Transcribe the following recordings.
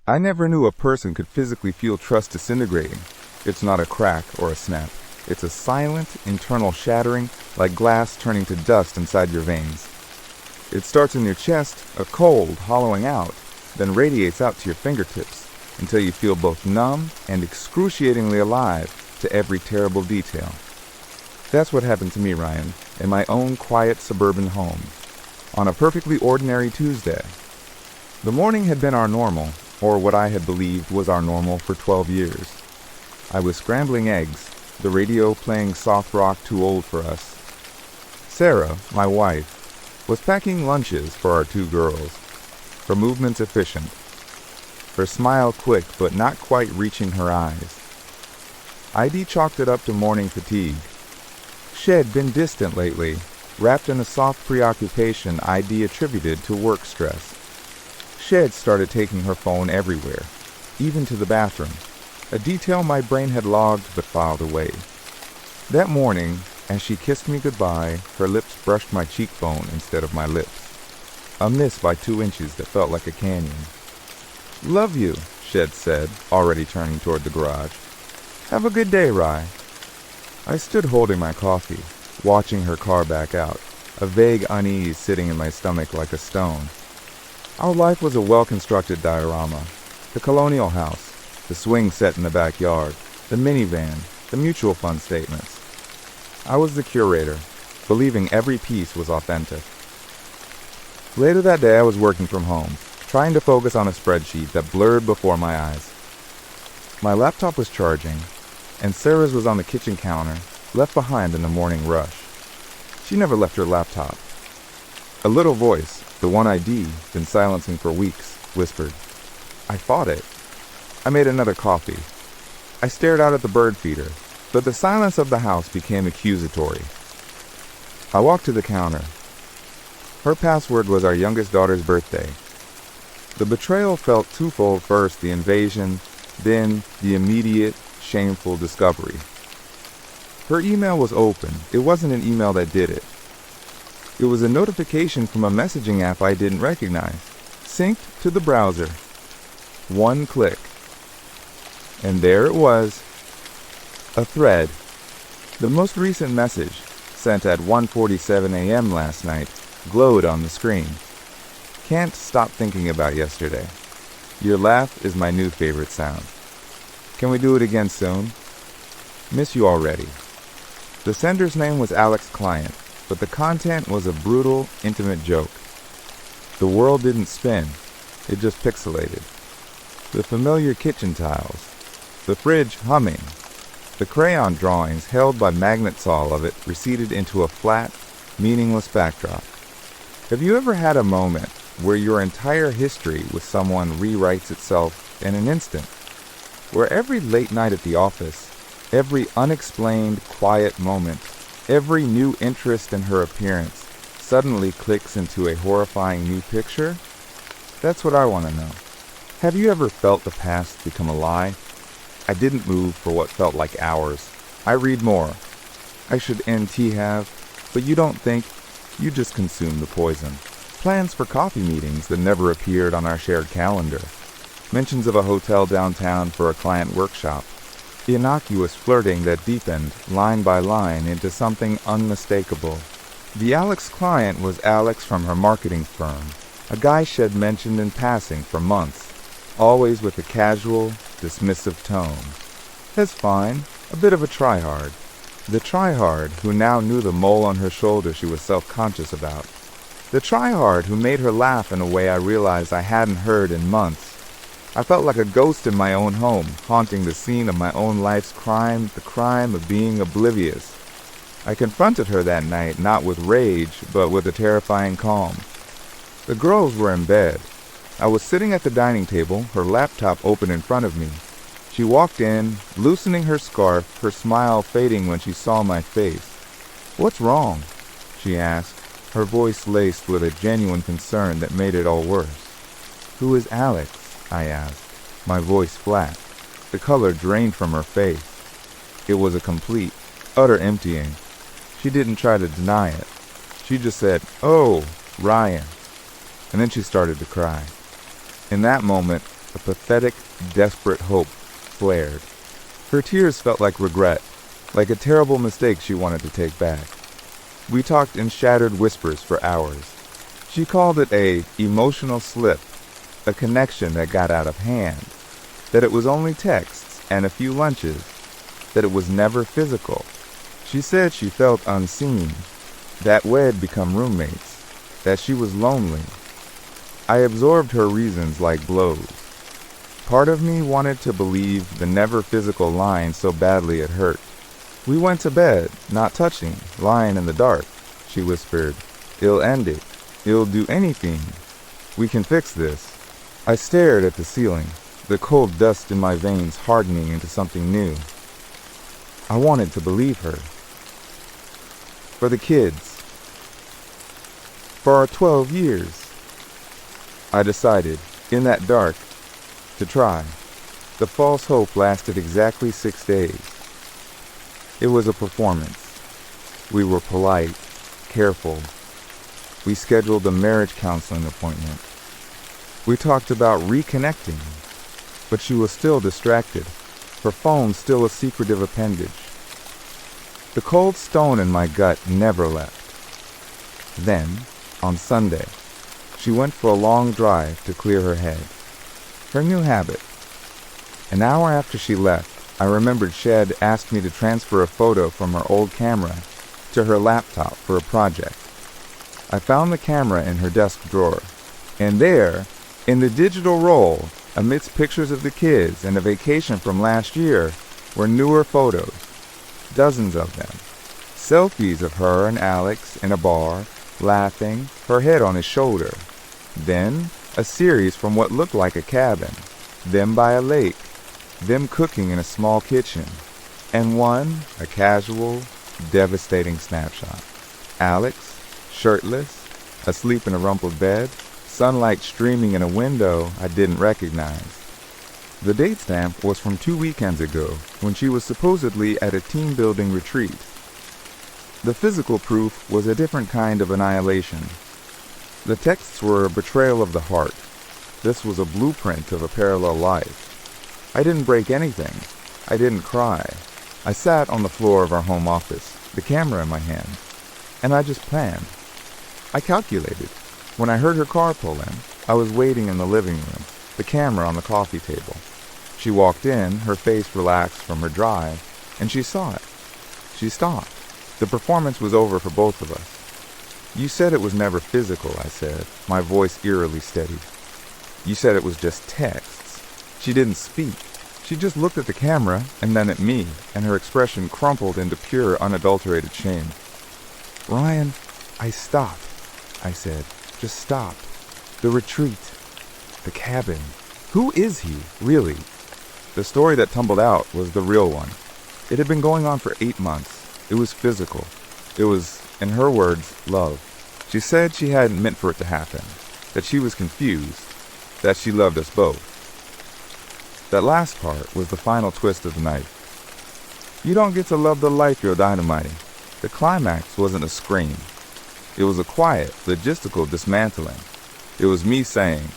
I never knew a person could physically feel trust disintegrating. It's not a crack or a snap. It's a silent, internal shattering, like glass turning to dust inside your veins. It starts in your chest, a cold, hollowing out, then radiates out to your fingertips, until you feel both numb and excruciatingly alive to every terrible detail. That's what happened to me, Ryan, in my own quiet suburban home, on a perfectly ordinary Tuesday. The morning had been our normal, or what I had believed was our normal for 12 years. I was scrambling eggs, the radio playing soft rock too old for us. Sarah, my wife, was packing lunches for our 2 girls, her movements efficient, her smile quick but not quite reaching her eyes. I'd chalked it up to morning fatigue. She'd been distant lately, wrapped in a soft preoccupation I'd attributed to work stress. She'd started taking her phone everywhere, even to the bathroom, a detail my brain had logged but filed away. That morning, as she kissed me goodbye, her lips brushed my cheekbone instead of my lips. A miss by 2 inches that felt like a canyon. "Love you," Shed said, already turning toward the garage. "Have a good day, Rye." I stood holding my coffee, watching her car back out, a vague unease sitting in my stomach like a stone. Our life was a well-constructed diorama. The colonial house, the swing set in the backyard, the minivan, the mutual fund statements. I was the curator, believing every piece was authentic. Later that day I was working from home, trying to focus on a spreadsheet that blurred before my eyes. My laptop was charging, and Sarah's was on the kitchen counter, left behind in the morning rush. She never left her laptop. A little voice, the one I'd been silencing for weeks, whispered. I fought it. I made another coffee. I stared out at the bird feeder, but the silence of the house became accusatory. I walked to the counter. Her password was our youngest daughter's birthday. The betrayal felt twofold: first, the invasion, then the immediate, shameful discovery. Her email was open. It wasn't an email that did it. It was a notification from a messaging app I didn't recognize, synced to the browser. One click. And there it was, a thread. The most recent message, sent at 1:47 a.m. last night, glowed on the screen. Can't stop thinking about yesterday. Your laugh is my new favorite sound. Can we do it again soon? Miss you already. The sender's name was Alex Client, but the content was a brutal, intimate joke. The world didn't spin, it just pixelated. The familiar kitchen tiles, the fridge humming, the crayon drawings held by magnet saw of it receded into a flat, meaningless backdrop. Have you ever had a moment where your entire history with someone rewrites itself in an instant? Where every late night at the office, every unexplained quiet moment, every new interest in her appearance suddenly clicks into a horrifying new picture? That's what I want to know. Have you ever felt the past become a lie? I didn't move for what felt like hours. I read more. I should NT have, but you don't think, you just consume the poison. Plans for coffee meetings that never appeared on our shared calendar. Mentions of a hotel downtown for a client workshop. Innocuous flirting that deepened, line by line, into something unmistakable. The Alex Client was Alex from her marketing firm, a guy she'd mentioned in passing for months, always with a casual, dismissive tone. That's fine, a bit of a tryhard. The tryhard who now knew the mole on her shoulder she was self-conscious about. The tryhard who made her laugh in a way I realized I hadn't heard in months. I felt like a ghost in my own home, haunting the scene of my own life's crime, the crime of being oblivious. I confronted her that night, not with rage, but with a terrifying calm. The girls were in bed. I was sitting at the dining table, her laptop open in front of me. She walked in, loosening her scarf, her smile fading when she saw my face. "What's wrong?" she asked, her voice laced with a genuine concern that made it all worse. "Who is Alex?" I asked, my voice flat. The color drained from her face. It was a complete, utter emptying. She didn't try to deny it. She just said, "Oh, Ryan." And then she started to cry. In that moment, a pathetic, desperate hope flared. Her tears felt like regret, like a terrible mistake she wanted to take back. We talked in shattered whispers for hours. She called it a emotional slip, a connection that got out of hand, that it was only texts and a few lunches, that it was never physical. She said she felt unseen, that we'd become roommates, that she was lonely. I absorbed her reasons like blows. Part of me wanted to believe the never physical line so badly it hurt. We went to bed, not touching, lying in the dark. She whispered, "It'll end it. It'll do anything. We can fix this." I stared at the ceiling, the cold dust in my veins hardening into something new. I wanted to believe her. For the kids. For our 12 years. I decided, in that dark, to try. The false hope lasted exactly 6 days. It was a performance. We were polite, careful. We scheduled a marriage counseling appointment. We talked about reconnecting, but she was still distracted, her phone still a secretive appendage. The cold stone in my gut never left. Then, on Sunday, she went for a long drive to clear her head. Her new habit. An hour after she left, I remembered Shed asked me to transfer a photo from her old camera to her laptop for a project. I found the camera in her desk drawer, and there, in the digital roll, amidst pictures of the kids and a vacation from last year, were newer photos, dozens of them. Selfies of her and Alex in a bar, laughing, her head on his shoulder. Then, a series from what looked like a cabin, them by a lake, them cooking in a small kitchen, and one, a casual, devastating snapshot. Alex, shirtless, asleep in a rumpled bed, sunlight streaming in a window I didn't recognize. The date stamp was from 2 weekends ago, when she was supposedly at a team-building retreat. The physical proof was a different kind of annihilation. The texts were a betrayal of the heart. This was a blueprint of a parallel life. I didn't break anything. I didn't cry. I sat on the floor of our home office, the camera in my hand, and I just planned. I calculated. When I heard her car pull in, I was waiting in the living room, the camera on the coffee table. She walked in, her face relaxed from her drive, and she saw it. She stopped. The performance was over for both of us. "You said it was never physical," I said, my voice eerily steady. "You said it was just texts." She didn't speak. She just looked at the camera and then at me, and her expression crumpled into pure, unadulterated shame. "Ryan, I stopped," I said. "Just stop. The retreat. The cabin. Who is he, really?" The story that tumbled out was the real one. It had been going on for 8 months. It was physical. It was, in her words, love. She said she hadn't meant for it to happen, that she was confused, that she loved us both. That last part was the final twist of the knife. You don't get to love the life you're dynamiting. The climax wasn't a scream. It was a quiet, logistical dismantling. It was me saying,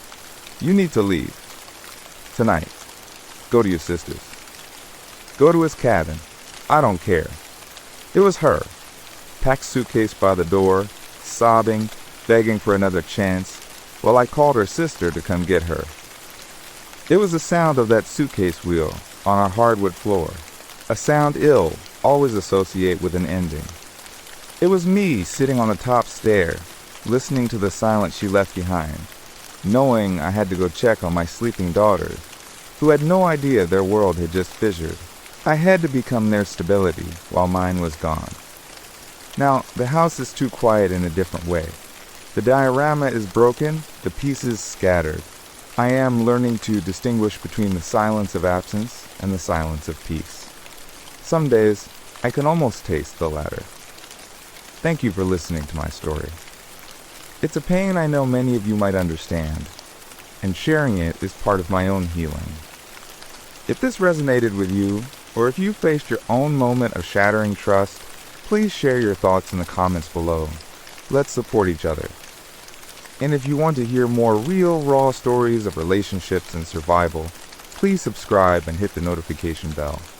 "You need to leave. Tonight. Go to your sister's. Go to his cabin. I don't care." It was her, packed suitcase by the door, sobbing, begging for another chance, while I called her sister to come get her. It was the sound of that suitcase wheel on our hardwood floor, a sound ill always associate with an ending. It was me sitting on the top stair, listening to the silence she left behind, knowing I had to go check on my sleeping daughters, who had no idea their world had just fissured. I had to become their stability while mine was gone. Now, the house is too quiet in a different way. The diorama is broken, the pieces scattered. I am learning to distinguish between the silence of absence and the silence of peace. Some days, I can almost taste the latter. Thank you for listening to my story. It's a pain I know many of you might understand, and sharing it is part of my own healing. If this resonated with you, or if you faced your own moment of shattering trust, please share your thoughts in the comments below. Let's support each other. And if you want to hear more real, raw stories of relationships and survival, please subscribe and hit the notification bell.